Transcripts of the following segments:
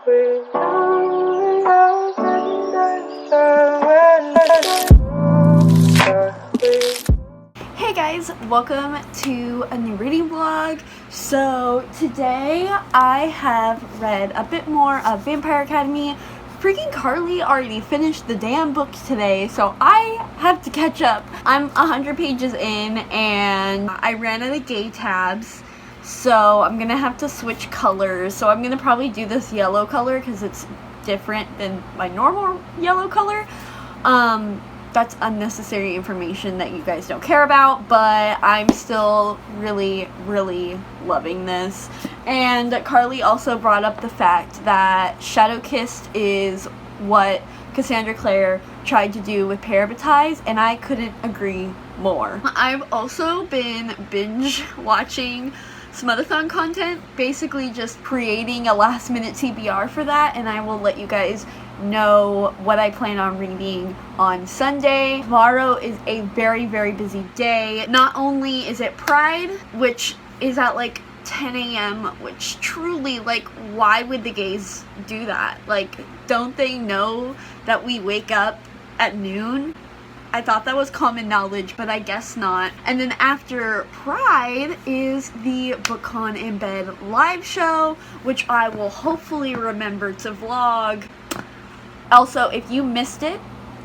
Hey guys, welcome to a new reading vlog. So today I have read a bit more of Vampire Academy. Freaking Carly already finished the damn book today, so I have to catch up. I'm 100 pages in and I ran out of gay tabs, so I'm gonna have to switch colors. So I'm gonna probably do this yellow color because it's different than my normal yellow color. That's unnecessary information that you guys don't care about, but I'm still really loving this. And Carly also brought up the fact that Shadow Kissed is what Cassandra Clare tried to do with Parabatize, and I couldn't agree more. I've also been binge watching Smut-a-thon content, basically just creating a last minute TBR for that, and I will let you guys know what I plan on reading on Sunday. Tomorrow is a very busy day. Not only is it Pride, which is at like 10 a.m., which truly, like, why would the gays do that? Like, don't they know that we wake up at noon? I thought that was common knowledge, but I guess not. And then after Pride is the BookCon in Bed live show, which I will hopefully remember to vlog. Also, if you missed it,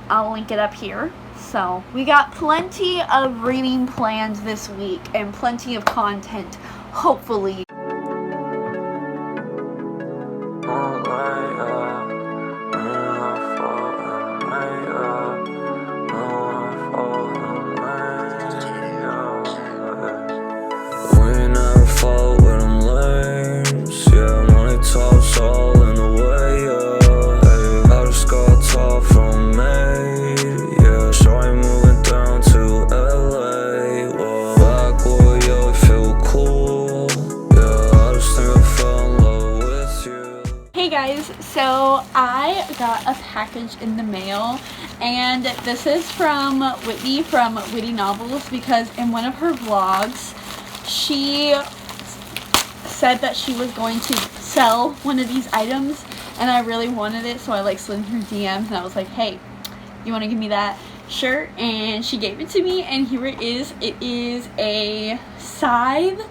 I'll link it up here. So we got plenty of reading plans this week and plenty of content, hopefully. So I got a package in the mail, and this is from Whitney from Witty Novels, because in one of her vlogs she said that she was going to sell one of these items, and I really wanted it, so I like slid her DMs and I was like, hey, you want to give me that shirt? And she gave it to me, and here it is. It is a Scythe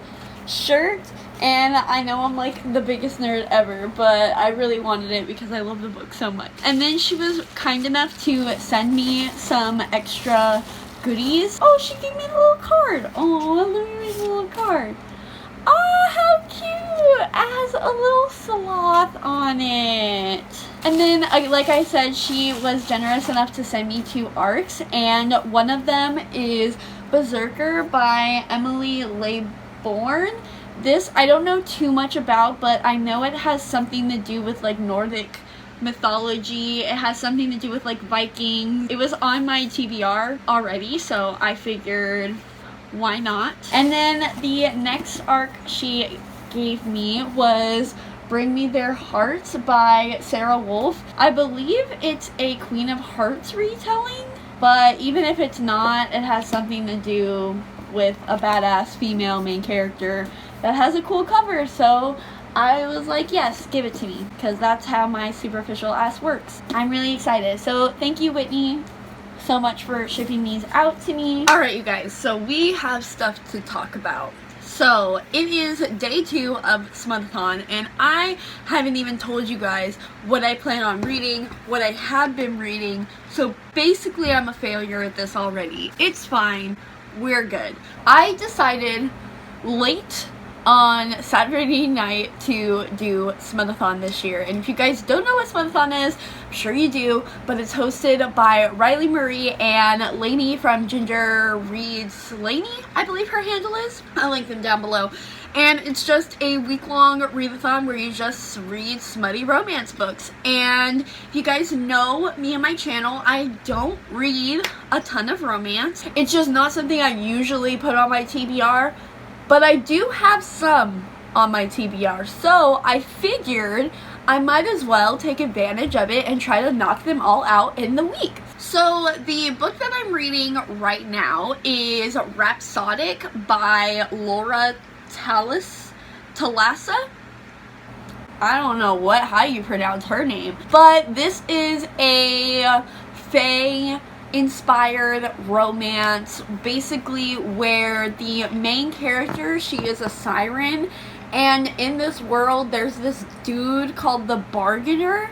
shirt. And I know I'm like the biggest nerd ever, but I really wanted it because I love the book so much. And then she was kind enough to send me some extra goodies. Oh, she gave me a little card. Oh, let me read the little card. Oh, how cute! It has a little sloth on it. And then, like I said, she was generous enough to send me 2 arcs, and one of them is Berserker by Emily Laybourne. This I don't know too much about, but I know it has something to do with like Nordic mythology. It has something to do with like Vikings. It was on my TBR already, so I figured why not. And then the next arc she gave me was Bring Me Their Hearts by Sarah Wolf. I believe it's a Queen of Hearts retelling, but even if it's not, it has something to do with a badass female main character that has a cool cover, so I was like, yes, give it to me, because that's how my superficial ass works. I'm really excited, so thank you, Whitney, so much for shipping these out to me. Alright, you guys, so we have stuff to talk about. So it is day 2 of Smut-a-thon, and I haven't even told you guys what I plan on reading, what I have been reading, so basically I'm a failure at this already. It's fine. We're good. I decided late on Saturday night to do Smut-a-thon this year, and if you guys don't know what Smut-a-thon is, I'm sure you do, but it's hosted by Riley Marie and Lainey from Ginger Reads Lainey, I believe her handle is. I'll link them down below. And it's just a week-long readathon where you just read smutty romance books. And if you guys know me and my channel, I don't read a ton of romance. It's just not something I usually put on my TBR, but I do have some on my TBR. So I figured I might as well take advantage of it and try to knock them all out in the week. So the book that I'm reading right now is Rhapsodic by Laura Thalassa. I don't know how you pronounce her name. But this is a fae inspired romance, basically, where the main character, she is a siren, and in this world there's this dude called the Bargainer,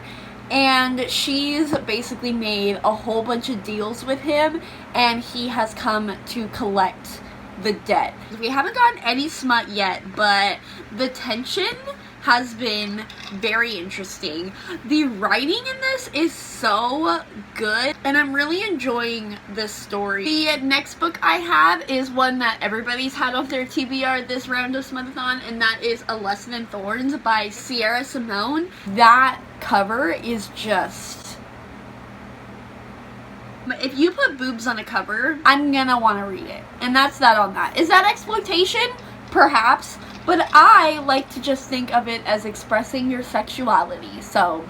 and she's basically made a whole bunch of deals with him, and he has come to collect the debt. We haven't gotten any smut yet, but the tension has been very interesting. The writing in this is so good, and I'm really enjoying this story. The next book I have is one that everybody's had on their TBR this round of Smut-a-thon, and that is A Lesson in Thorns by Sierra Simone. That cover is just... if you put boobs on a cover, I'm gonna want to read it. And that's that on that. Is that exploitation? Perhaps. But I like to just think of it as expressing your sexuality. So,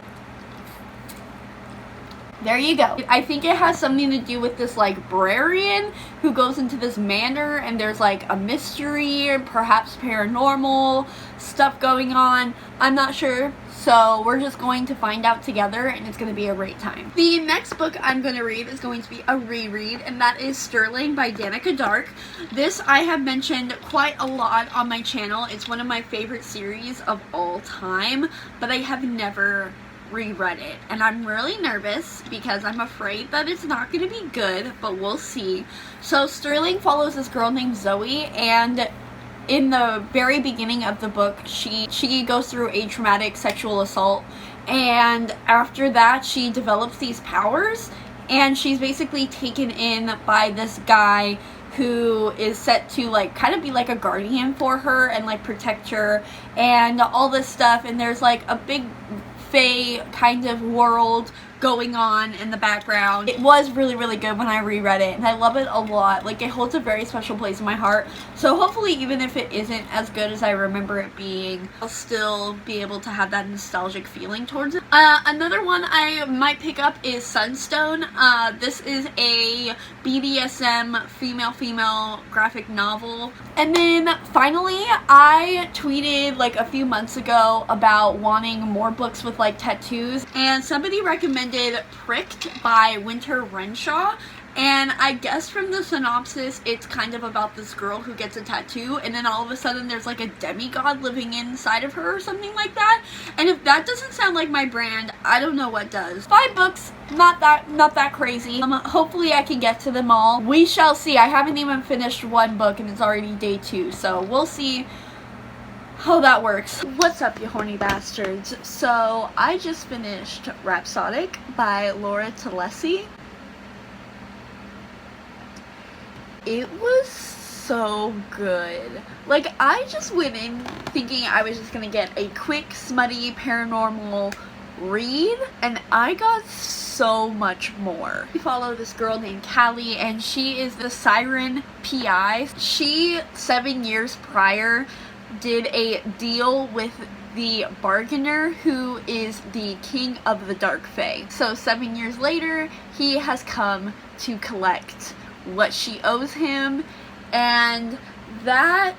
there you go. I think it has something to do with this librarian who goes into this manor, and there's like a mystery, perhaps paranormal stuff going on. I'm not sure. So we're just going to find out together, and it's going to be a great time. The next book I'm going to read is going to be a reread, and that is Sterling by Danica Dark. This I have mentioned quite a lot on my channel. It's one of my favorite series of all time, but I have never reread it, and I'm really nervous because I'm afraid that it's not going to be good, but we'll see. So Sterling follows this girl named Zoe, and in the very beginning of the book, she goes through a traumatic sexual assault, and after that she develops these powers, and she's basically taken in by this guy who is set to like kind of be like a guardian for her and like protect her and all this stuff, and there's like a big fae kind of world going on in the background. It was really, really good when I reread it, and I love it a lot. Like, it holds a very special place in my heart, so hopefully even if it isn't as good as I remember it being, I'll still be able to have that nostalgic feeling towards it. Another one I might pick up is Sunstone. This is a BDSM female graphic novel. And then finally, I tweeted like a few months ago about wanting more books with like tattoos, and somebody recommended Pricked by Winter Renshaw, and I guess from the synopsis it's kind of about this girl who gets a tattoo, and then all of a sudden there's like a demigod living inside of her or something like that, and if that doesn't sound like my brand, I don't know what does. 5 books, not that crazy. Hopefully I can get to them all. We shall see. I haven't even finished one book and it's already day 2, so we'll see how that works. What's up, you horny bastards? So I just finished Rhapsodic by Laura Talesi. It was so good. Like, I just went in thinking I was just gonna get a quick, smutty, paranormal read, and I got so much more. We follow this girl named Callie, and she is the siren PI. She, 7 years prior, did a deal with the Bargainer, who is the king of the dark fae. So 7 years later, he has come to collect what she owes him, and that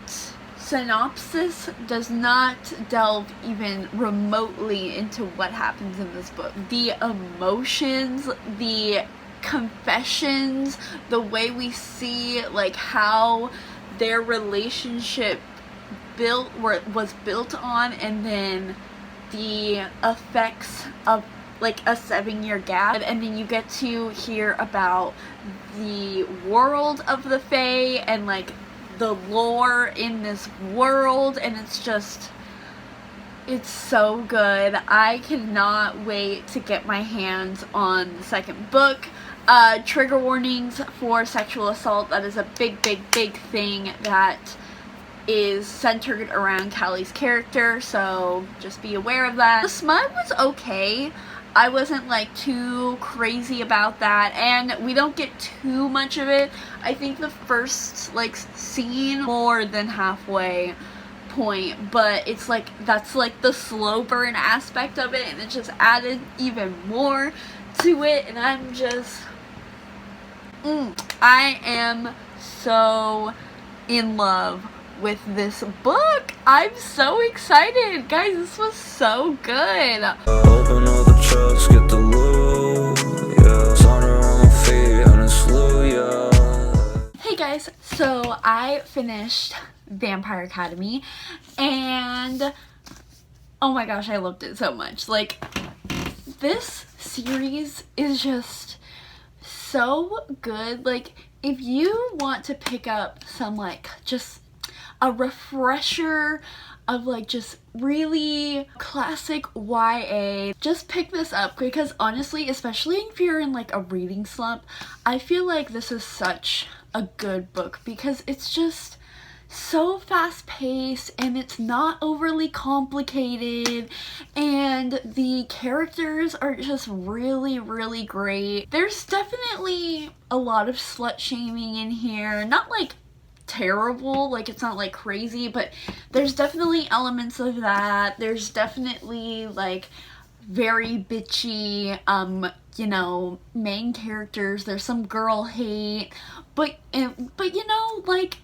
synopsis does not delve even remotely into what happens in this book. The emotions, the confessions, the way we see like how their relationship was built on, and then the effects of like a 7-year gap, and then you get to hear about the world of the fae and like the lore in this world, and it's so good. I cannot wait to get my hands on the second book. Trigger warnings for sexual assault. That is a big thing that is centered around Callie's character, so just be aware of that. The smut was okay. I wasn't like too crazy about that, and we don't get too much of it. I think the first like scene more than halfway point, but it's like that's like the slow burn aspect of it, and it just added even more to it, and I'm just I am so in love with this book. I'm so excited. Guys, this was so good. Open all the trucks, get the loot, yeah. Sauna on my feet and it's low, yeah. Hey guys, so I finished Vampire Academy and oh my gosh, I loved it so much. Like, this series is just so good. Like, if you want to pick up some, like, just a refresher of, like, just really classic YA, just pick this up, because honestly, especially if you're in, like, a reading slump, I feel like this is such a good book because it's just so fast-paced and it's not overly complicated, and the characters are just really, really great. There's definitely a lot of slut-shaming in here, not like terrible, like it's not like crazy, but there's definitely elements of that. There's definitely like very bitchy you know, main characters. There's some girl hate, but you know, like,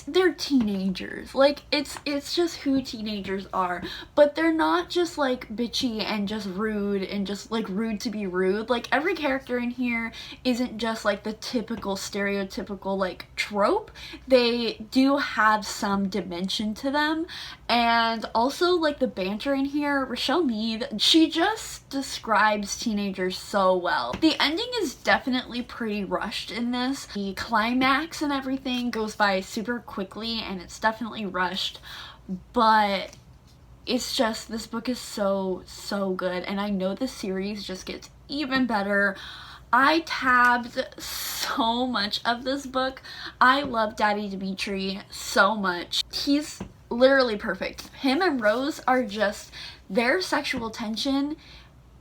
they're teenagers. Like, it's just who teenagers are, but they're not just like bitchy and just rude and just like rude to be rude. Like, every character in here isn't just like the typical stereotypical like trope. They do have some dimension to them, and also like the banter in here. Rochelle Mead, she just describes teenagers so well. The ending is definitely pretty rushed in this. The climax and everything goes by super quickly and it's definitely rushed, but it's just, this book is so good, and I know the series just gets even better. I tabbed so much of this book. I love Daddy Dimitri so much. He's literally perfect. Him and Rose are just, their sexual tension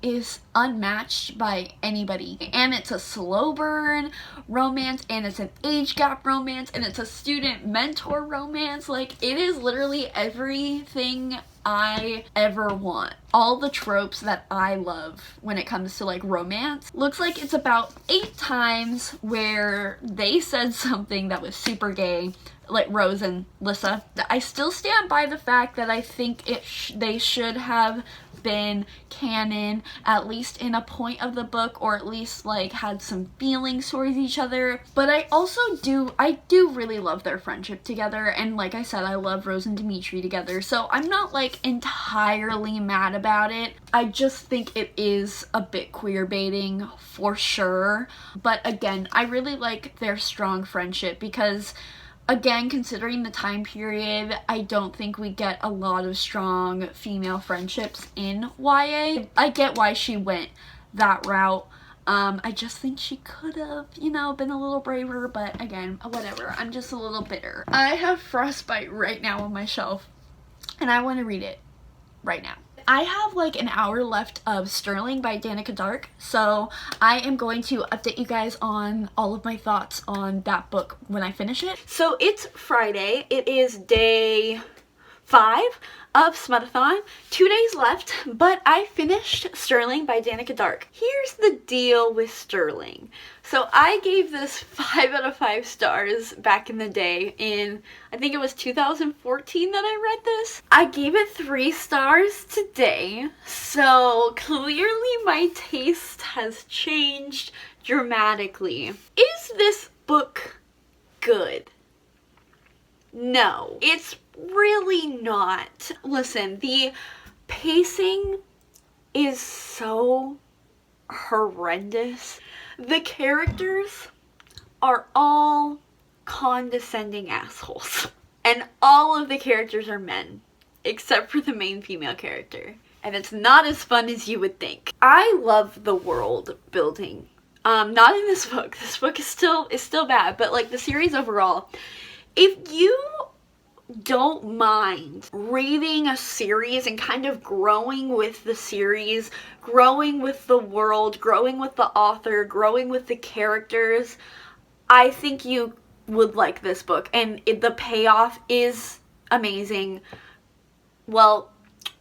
is unmatched by anybody, and it's a slow burn romance, and it's an age gap romance, and it's a student mentor romance. Like, it is literally everything I ever want. All the tropes that I love when it comes to like romance. Looks like it's about 8 times where they said something that was super gay, like Rose and Lissa. I still stand by the fact that I think they should have been canon, at least in a point of the book, or at least like had some feelings towards each other. But I do really love their friendship together, and like I said, I love Rose and Dimitri together, so I'm not like entirely mad about it. I just think it is a bit queer baiting for sure, but again, I really like their strong friendship because, again, considering the time period, I don't think we get a lot of strong female friendships in YA. I get why she went that route. I just think she could have, you know, been a little braver, but again, whatever. I'm just a little bitter. I have Frostbite right now on my shelf, and I want to read it right now. I have like an hour left of Sterling by Danica Dark, so I am going to update you guys on all of my thoughts on that book when I finish it. So it's Friday. It is day 5 of Smut-a-thon. 2 days left, but I finished Sterling by Danica Dark. Here's the deal with Sterling. So I gave this 5 out of 5 stars back in the day in, I think it was 2014 that I read this. I gave it 3 stars today, so clearly my taste has changed dramatically. Is this book good? No, it's really not. Listen, the pacing is so horrendous. The characters are all condescending assholes. And all of the characters are men, except for the main female character. And it's not as fun as you would think. I love the world building. Not in this book. This book is still bad, but like the series overall. If you don't mind reading a series and kind of growing with the series, growing with the world, growing with the author, growing with the characters, I think you would like this book, and the payoff is amazing. Well,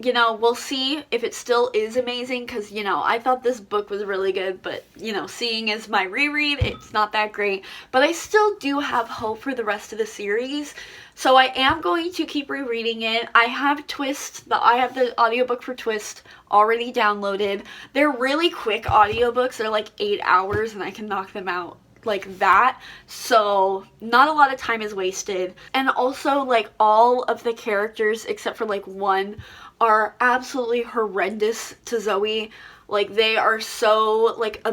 you know, we'll see if it still is amazing, because, you know, I thought this book was really good, but, you know, seeing as my reread, it's not that great. But I still do have hope for the rest of the series, so I am going to keep rereading it. I have Twist, I have the audiobook for Twist already downloaded. They're really quick audiobooks, they're like 8 hours, and I can knock them out like that, so not a lot of time is wasted. And also, like, all of the characters except for like one are absolutely horrendous to Zoe. Like, they are so like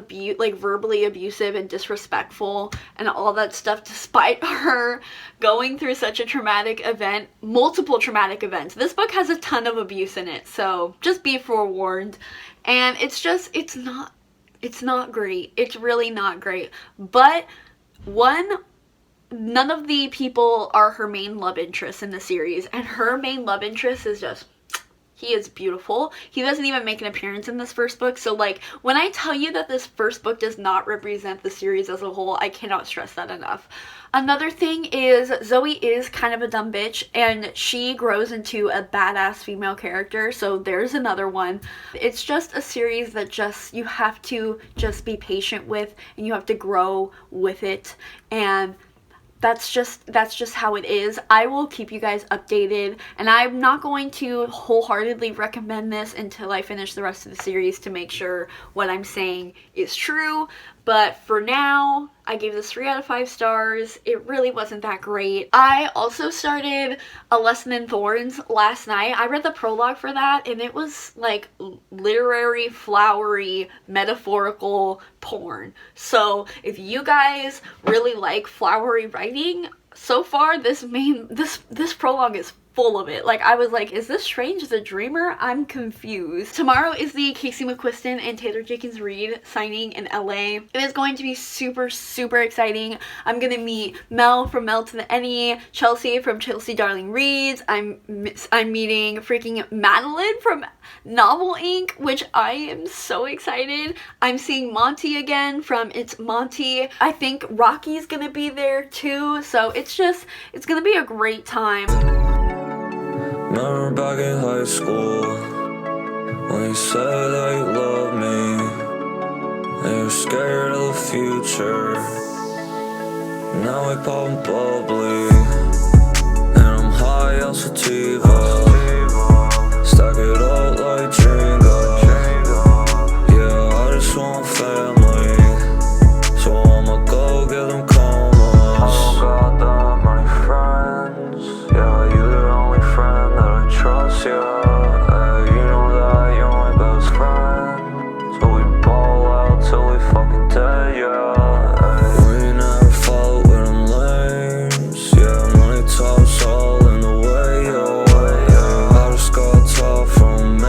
verbally abusive and disrespectful and all that stuff, despite her going through such a traumatic event, multiple traumatic events. This book has a ton of abuse in it, so just be forewarned. And it's not great. It's really not great. But none of the people are her main love interest in the series, and her main love interest is just, he is beautiful. He doesn't even make an appearance in this first book, so like, when I tell you that this first book does not represent the series as a whole, I cannot stress that enough. Another thing is, Zoe is kind of a dumb bitch, and she grows into a badass female character, so there's another one. It's just a series that you have to just be patient with, and you have to grow with it, and that's just how it is. I will keep you guys updated, and I'm not going to wholeheartedly recommend this until I finish the rest of the series to make sure what I'm saying is true. But for now, I gave this 3 out of 5 stars. It really wasn't that great. I also started A Lesson in Thorns last night. I read the prologue for that, and it was like literary, flowery, metaphorical porn. So if you guys really like flowery writing, so far this prologue is full of it. Like, I was like, is this Strange the Dreamer? I'm confused. Tomorrow is the Casey McQuiston and Taylor Jenkins Reid signing in LA. It is going to be super, super exciting. I'm gonna meet Mel from Mel to the Any, Chelsea from Chelsea Darling Reads. I'm meeting freaking Madeline from Novel Inc., which I am so excited. I'm seeing Monty again from It's Monty. I think Rocky's gonna be there too, so it's gonna be a great time. Remember back in high school when you said that you loved me and you're scared of the future. Now we poppin' bubbly and I'm high on sativa. Stack it up like Jenga. Yeah, I just want family, so I'ma go get them commas. I don't got that many friends. Yeah, you the only friend that I trust, yeah. Hey, you know that you're my best friend, so we ball out till we fucking dead, yeah. Hey, we never fought with them lames, yeah. Money talks all in the way, yeah. I just got top from me,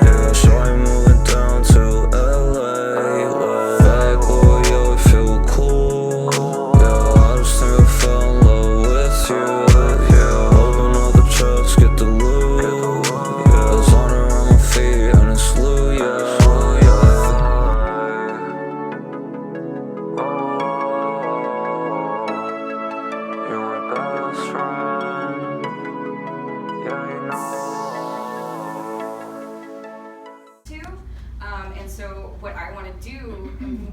yeah. Shorty moving down to LA, like, bad boy, yeah, we feel cool, yeah. I just think I fell in love with you. Get the loot, yeah. There's honor on my feet and it's loot, yeah. You're my best friend, yeah, you know. And so what I want to do,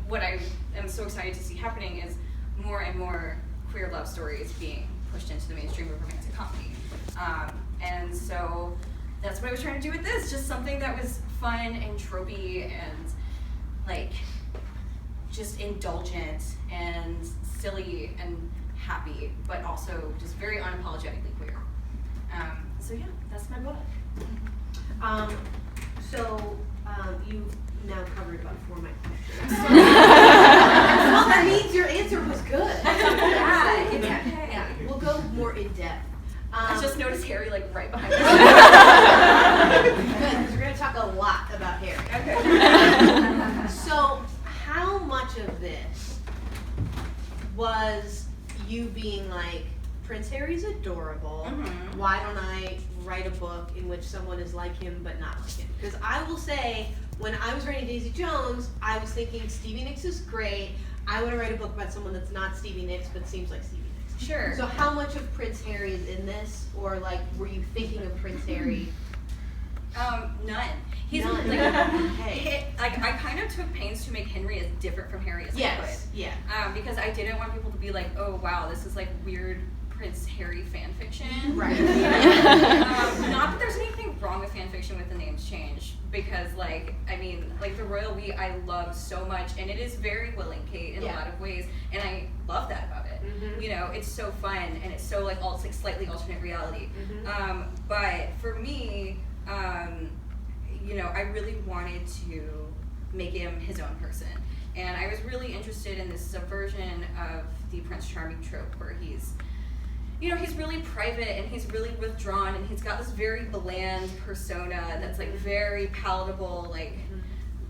what I am so excited to see happening, is more and more queer love stories being pushed into the mainstream of romantic comedy. And so that's what I was trying to do with this, just something that was fun and tropey and like just indulgent and silly and happy, but also just very unapologetically queer. So yeah, that's my book. You've now covered about 4 of my questions. Well, that means your answer was good. Yeah, it's okay. Yeah, we'll go more in depth. I just noticed Harry like right behind me. Good, because we're going to talk a lot about Harry. Okay. So, how much of this was you being like, Prince Harry's adorable, why don't I write a book in which someone is like him but not like him? Because I will say, when I was writing Daisy Jones, I was thinking Stevie Nicks is great. I want to write a book about someone that's not Stevie Nicks but seems like Stevie Nicks. Sure. So how much of Prince Harry is in this? Or like, were you thinking of Prince Harry None. He's None. Like I kind of took pains to make Henry as different from Harry as I could. Yeah. Because I didn't want people to be like, oh wow, this is like weird Prince Harry fan fiction. Right. Not that there's anything wrong with fan fiction with the names change, because like the Royal We I love so much, and it is very Will and Kate in a lot of ways, and I love that about it. You know, it's so fun and it's so like slightly alternate reality. But for me, you know, I really wanted to make him his own person. And I was really interested in this subversion of the Prince Charming trope where he's, you know, he's really private and he's really withdrawn and he's got this very bland persona that's like very palatable, like,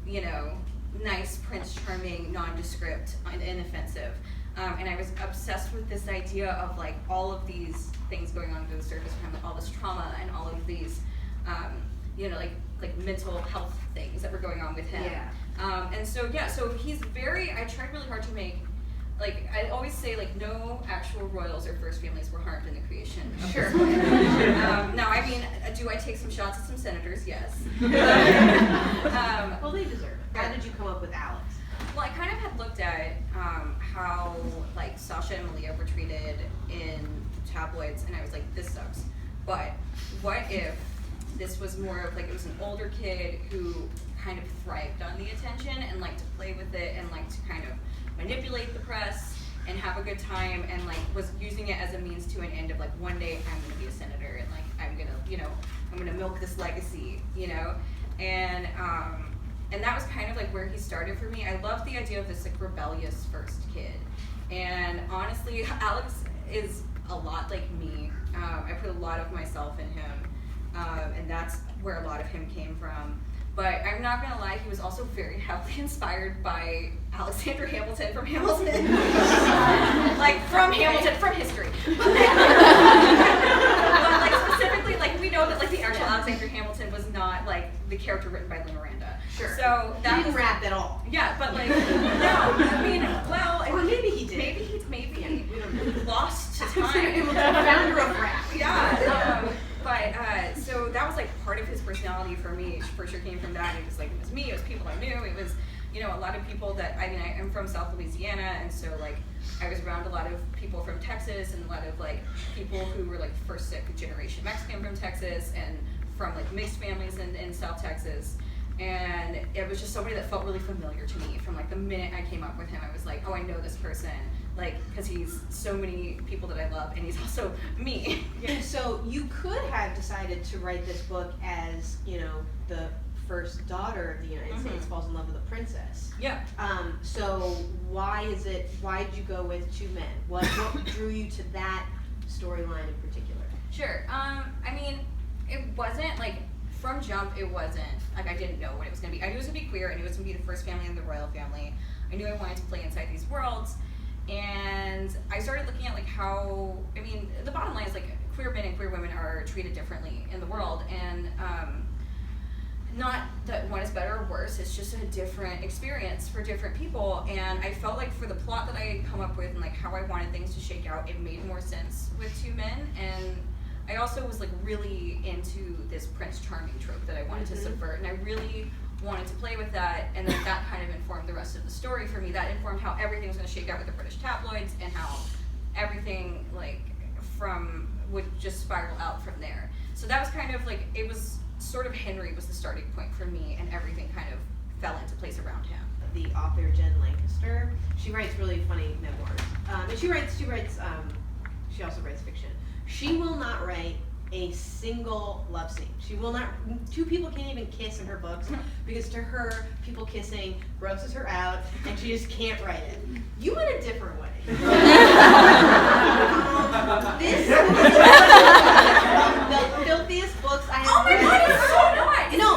you know, nice Prince Charming, nondescript and inoffensive. And I was obsessed with this idea of like all of these things going on under the surface for him, like all this trauma and all of these, you know, like mental health things that were going on with him. And so he's very, I tried really hard to make, like, I always say, like, no actual royals or first families were harmed in the creation of this book. Now, I mean, do I take some shots at some senators? Yes. Well, they deserve it. How did you come up with Alex? Well, I kind of had looked at how, like, Sasha and Malia were treated in tabloids, and I was like, this sucks. But what if this was more of, like, it was an older kid who kind of thrived on the attention and liked to play with it and liked to kind of manipulate the press and have a good time and like was using it as a means to an end of like one day I'm gonna be a senator and like I'm gonna milk this legacy, you know, and that was kind of like where he started for me. I loved the idea of this like rebellious first kid, and honestly, Alex is a lot like me. I put a lot of myself in him, and that's where a lot of him came from. But I'm not gonna lie, he was also very heavily inspired by Alexander Hamilton from Hamilton. Like from Hamilton, from history. But like specifically, like we know that like the actual Alexander Hamilton was not like the character written by Lin Miranda. Sure. So that he didn't rap at all. Yeah, but like no, I mean, well, or maybe he did. Maybe he lost to time. Founder of rap. Yeah. But so that was like part of his personality for me. For sure came from that. It was like it was me. It was people I knew. It was, you know, a lot of people that I am from South Louisiana, and so like I was around a lot of people from Texas and a lot of like people who were like first second generation Mexican from Texas and from like mixed families in South Texas. And it was just somebody that felt really familiar to me from like the minute I came up with him. I was like, oh, I know this person. Like, because he's so many people that I love, and he's also me. So you could have decided to write this book as, you know, the first daughter of the United States falls in love with a princess. Yeah. So why did you go with two men? What drew you to that storyline in particular? Sure. I mean, it wasn't like from jump. It wasn't like I didn't know what it was gonna be. I knew it was gonna be queer. I knew it was gonna be the first family in the royal family. I knew I wanted to play inside these worlds. And I started looking at like how, I mean, the bottom line is like queer men and queer women are treated differently in the world, and not that one is better or worse, it's just a different experience for different people. And I felt like for the plot that I had come up with and like how I wanted things to shake out, it made more sense with two men. And I also was like really into this Prince Charming trope that I wanted to subvert, and I really wanted to play with that, and then that kind of informed the rest of the story for me. That informed how everything was going to shake out with the British tabloids and how everything like would just spiral out from there. So that was kind of like, it was sort of Henry was the starting point for me, and everything kind of fell into place around him. The author Jen Lancaster, she writes really funny memoirs, and she also writes fiction. She will not write a single love scene. She will not, two people can't even kiss in her books because to her, people kissing grosses her out and she just can't write it. You went a different way. This is the filthiest books I have read. Oh my god, it's so nice! No,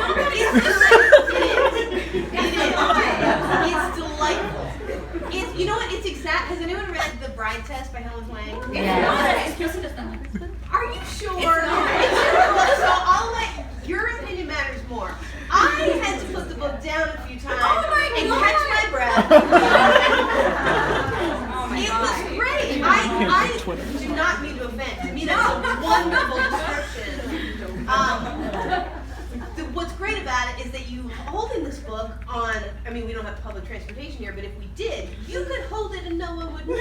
it's delightful. It's, you know what, it's exact, has anyone read The Bride Test by Helen Wang? Are you sure? So I'll let your opinion matters more. I had to put the book down a few times and catch my breath. It was great. I do not mean to offend. I mean, that's a wonderful description. The book on, I mean, we don't have public transportation here, but if we did, you could hold it and no one would know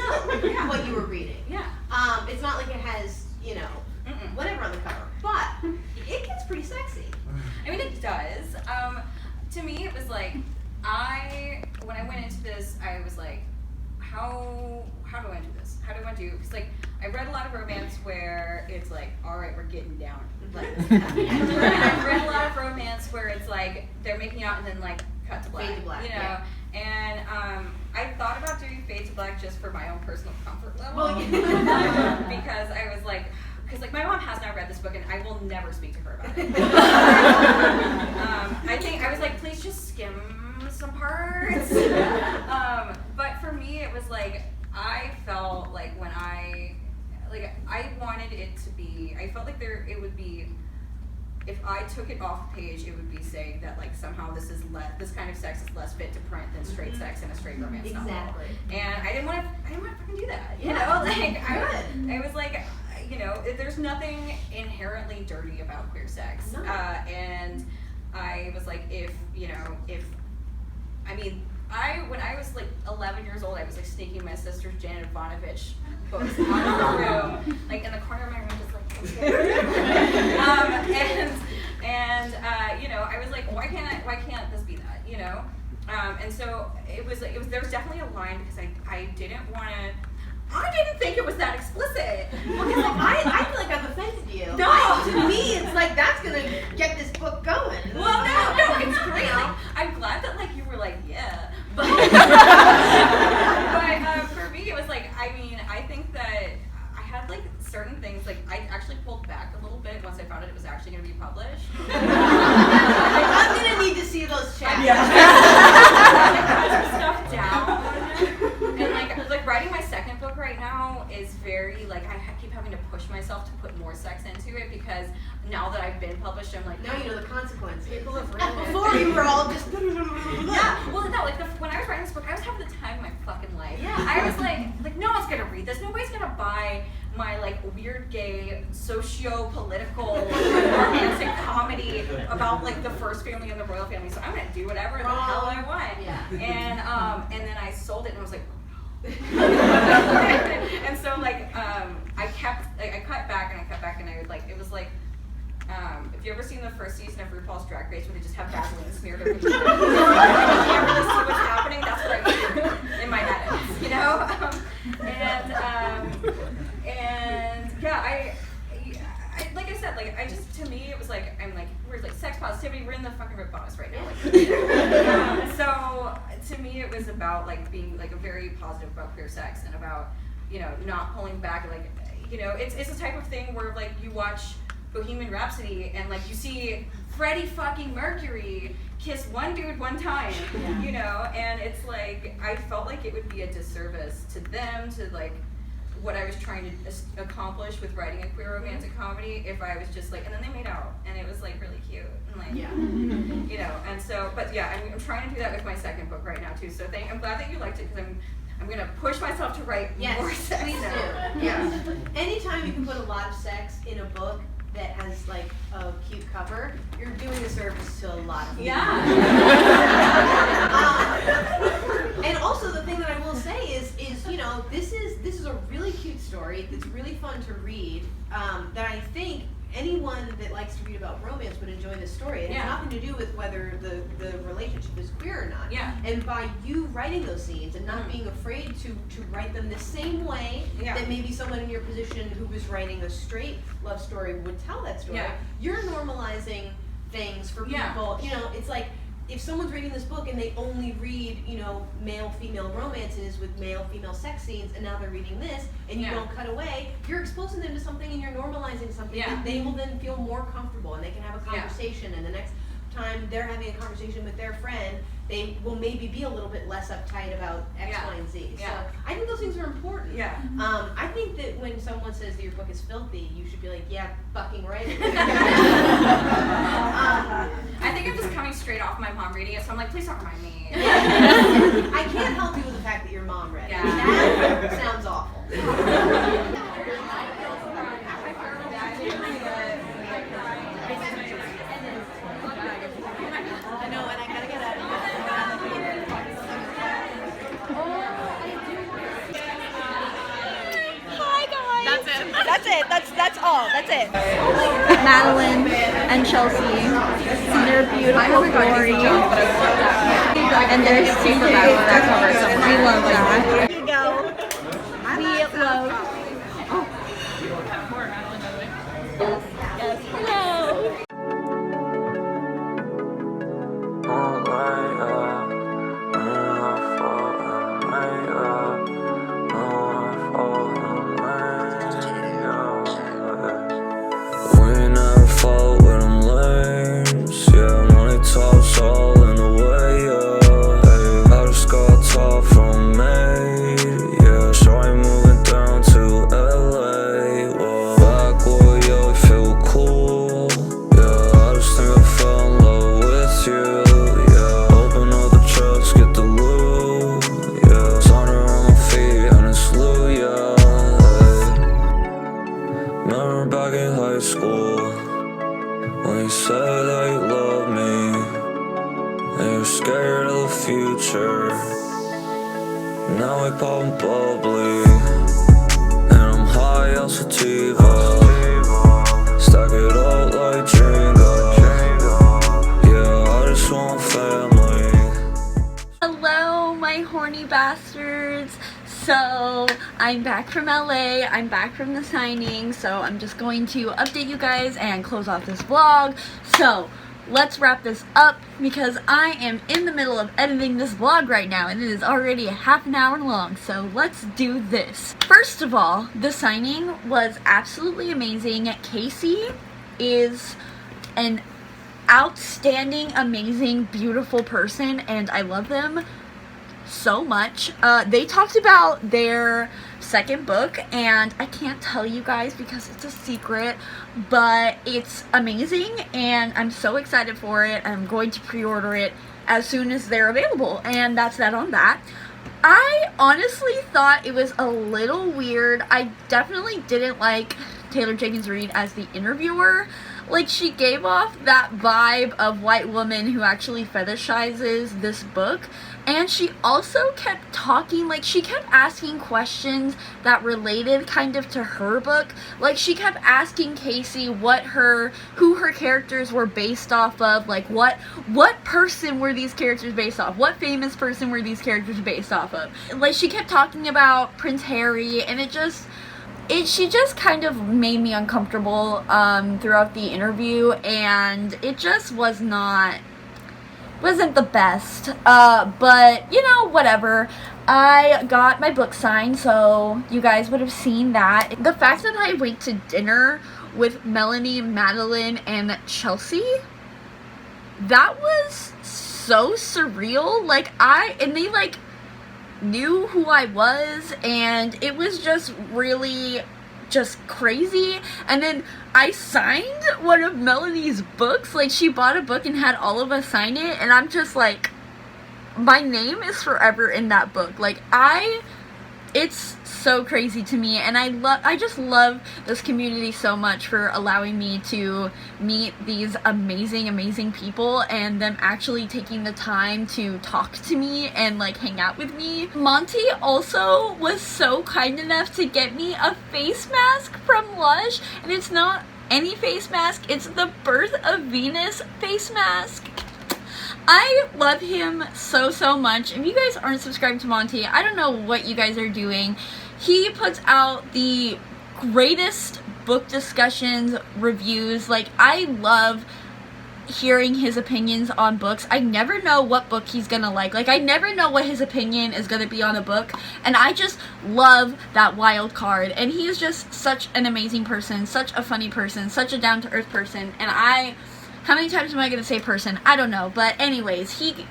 what you were reading. Yeah. It's not like it has, you know, whatever on the cover, but it gets pretty sexy. I mean, it does. To me, it was like, when I went into this, I was like, how do I do this? How do I do? Because like, I read a lot of romance where it's like, all right, we're getting down. Like, I've read a lot of romance where it's like they're making out and then like cut to black. Fade to black, you know. yeah. And I thought about doing Fade to Black just for my own personal comfort level. Well, yeah. Because I was like, because like my mom has not read this book and I will never speak to her about it. I think I was like, please just skim some parts. But for me, it was like I felt like when I wanted it to be. I felt like it would be. If I took it off the page, it would be saying that like somehow this kind of sex is less fit to print than straight sex in a straight romance novel. Exactly. And I didn't want to fucking do that. You know, like I was like, you know, there's nothing inherently dirty about queer sex. No. And I was like, when I was like 11 years old, I was like sneaking my sister's Janet Ivanovich books out of the room, like in the corner of my room, just like. You know, I was like, why can't this be that? You know, and so it was there was definitely a line because I didn't think it was that explicit. Well, because like, I feel like I've offended you. No. To me, it's like that's gonna get this book going. Well, no, it's great. Like, I'm glad that like you were like, yeah. But for me, it was like, I mean, I think that I had like certain things, like I actually pulled back a little bit once I found out it was actually going to be published. I'm gonna need to see those chats. I cut some stuff down, and like writing my second book right now is very like I keep having to push myself to put more sex into it because now that I've been published, I'm like, now you know the consequences. People have written it. Before you were all just yeah. Well, no, like when I was writing this book, I was having the time of my fucking life. Yeah. I was like no one's gonna read this. Nobody's gonna buy my like weird gay socio-political romantic comedy about like the first family and the royal family. So I'm gonna do whatever the hell I want. Yeah. And then I sold it and I was like. And so like I cut back and I would like it was like if you ever seen the first season of RuPaul's Drag Race where they just have Vaseline smeared over the you can't really see what's happening, that's what I was doing in my edits, you know? And yeah, I like I said, like I just to me it was like I'm like we're like sex positivity, we're in the fucking rip bonus right now. Like, so to me it was about like being like a very positive about queer sex and about, you know, not pulling back, like, you know, it's the type of thing where like you watch Bohemian Rhapsody and like you see Freddie fucking Mercury kiss one dude one time, you know, and it's like I felt like it would be a disservice to them to like what I was trying to accomplish with writing a queer romantic comedy if I was just like, and then they made out and it was like really cute and like, you know, and so, but yeah, I'm trying to do that with my second book right now too. So I'm glad that you liked it because I'm gonna push myself to write more sex. Please now. do. Yeah. Anytime you can put a lot of sex in a book that has like a cute cover, you're doing a service to a lot of people. Yeah. And also the thing that I will say is you know this is a really cute story that's really fun to read. That I think anyone that likes to read about romance would enjoy this story. It has nothing to do with whether the relationship is queer or not. Yeah. And by you writing those scenes and not being afraid to write them the same way that maybe someone in your position who was writing a straight love story would tell that story, you're normalizing things for people. You know, it's like if someone's reading this book and they only read, you know, male-female romances with male-female sex scenes, and now they're reading this, and you don't cut away, you're exposing them to something and you're normalizing something that they will then feel more comfortable, and they can have a conversation, and the next time they're having a conversation with their friend, they will maybe be a little bit less uptight about X, Y, and Z. So I think those things are important. Yeah. I think that when someone says that your book is filthy, you should be like, yeah, fucking right. I think I'm just coming straight off my mom reading it, so I'm like, please don't remind me. I can't help you with the fact that your mom read it. That sounds awful. I know, and I gotta get out of here. it. That's all. That's it. Madeline and Chelsea. See their beautiful glory. And there's CJ. We love that. Here you go. We love. Yes. Hello. Now I pop bubbly, and I'm high on sativa. Stack it up like Jenga. Yeah, I just want family. Hello, my horny bastards. So I'm back from LA. I'm back from the signing. So I'm just going to update you guys and close off this vlog. So let's wrap this up because I am in the middle of editing this vlog right now and it is already a half an hour long, so let's do this. First of all, the signing was absolutely amazing. Casey is an outstanding, amazing, beautiful person and I love them so much. They talked about their second book and I can't tell you guys because it's a secret, but it's amazing and I'm so excited for it. I'm going to pre-order it as soon as they're available, and that's that on that. I honestly thought it was a little weird. I definitely didn't like Taylor Jenkins Reid as the interviewer. Like, she gave off that vibe of white woman who actually fetishizes this book, and she also kept talking, like, she kept asking questions that related kind of to her book. Like, she kept asking Casey who her characters were based off of, like, what person were these characters based off? What famous person were these characters based off of? Like, she kept talking about Prince Harry, and she just kind of made me uncomfortable throughout the interview, and it just wasn't the best, but you know, whatever. I got my book signed, so you guys would have seen that. The fact that I went to dinner with Melanie, Madeline, and Chelsea, that was so surreal. Like, they like knew who I was, and it was just really just crazy. And then I signed one of Melanie's books. Like, she bought a book and had all of us sign it, and I'm just like, my name is forever in that book. Like, it's so crazy to me, and I just love this community so much for allowing me to meet these amazing people and them actually taking the time to talk to me and like hang out with me. Monty also was so kind enough to get me a face mask from Lush, and it's not any face mask, it's the Birth of Venus face mask. I love him so much. If you guys aren't subscribed to Monty, I don't know what you guys are doing. He puts out the greatest book discussions, reviews. Like, I love hearing his opinions on books. I never know what book he's gonna like. Like, I never know what his opinion is gonna be on a book, and I just love that wild card. And he is just such an amazing person, such a funny person, such a down-to-earth person, and how many times am I going to say person? I don't know. But anyways, he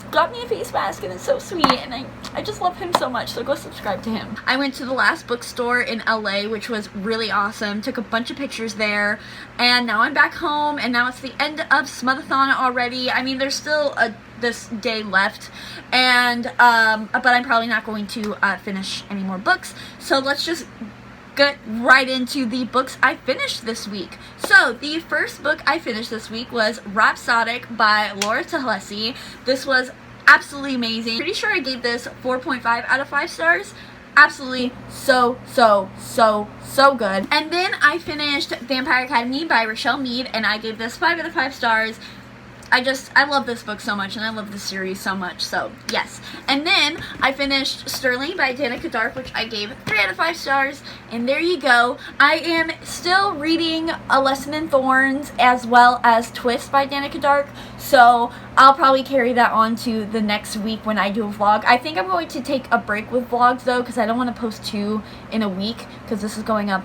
got me a face mask and it's so sweet, and I just love him so much, so go subscribe to him. I went to the last bookstore in LA, which was really awesome. Took a bunch of pictures there, and now I'm back home, and now it's the end of Smut-a-thon already. I mean, there's still this day left, and but I'm probably not going to finish any more books, so let's just get right into the books I finished this week. So the first book I finished this week was Rhapsodic by Laura Talesi. This was absolutely amazing. Pretty sure I gave this 4.5 out of 5 stars. absolutely so good. And then I finished Vampire Academy by Rochelle Mead, and I gave this 5 out of 5 stars. I love this book so much, and I love this series so much, so yes. And then I finished Sterling by Danica Dark, which I gave 3 out of 5 stars, and there you go. I am still reading A Lesson in Thorns as well as Twist by Danica Dark, so I'll probably carry that on to the next week when I do a vlog. I think I'm going to take a break with vlogs though, because I don't want to post 2 in a week, because this is going up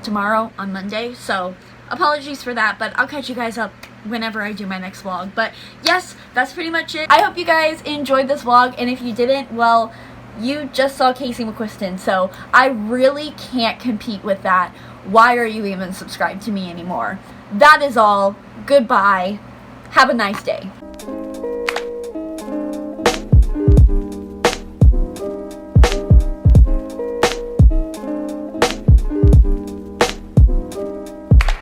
tomorrow on Monday, so apologies for that, but I'll catch you guys up whenever I do my next vlog. But yes, that's pretty much it. I hope you guys enjoyed this vlog, and if you didn't, well, you just saw Casey McQuiston, so I really can't compete with that. Why are you even subscribed to me anymore? That is all. Goodbye. Have a nice day.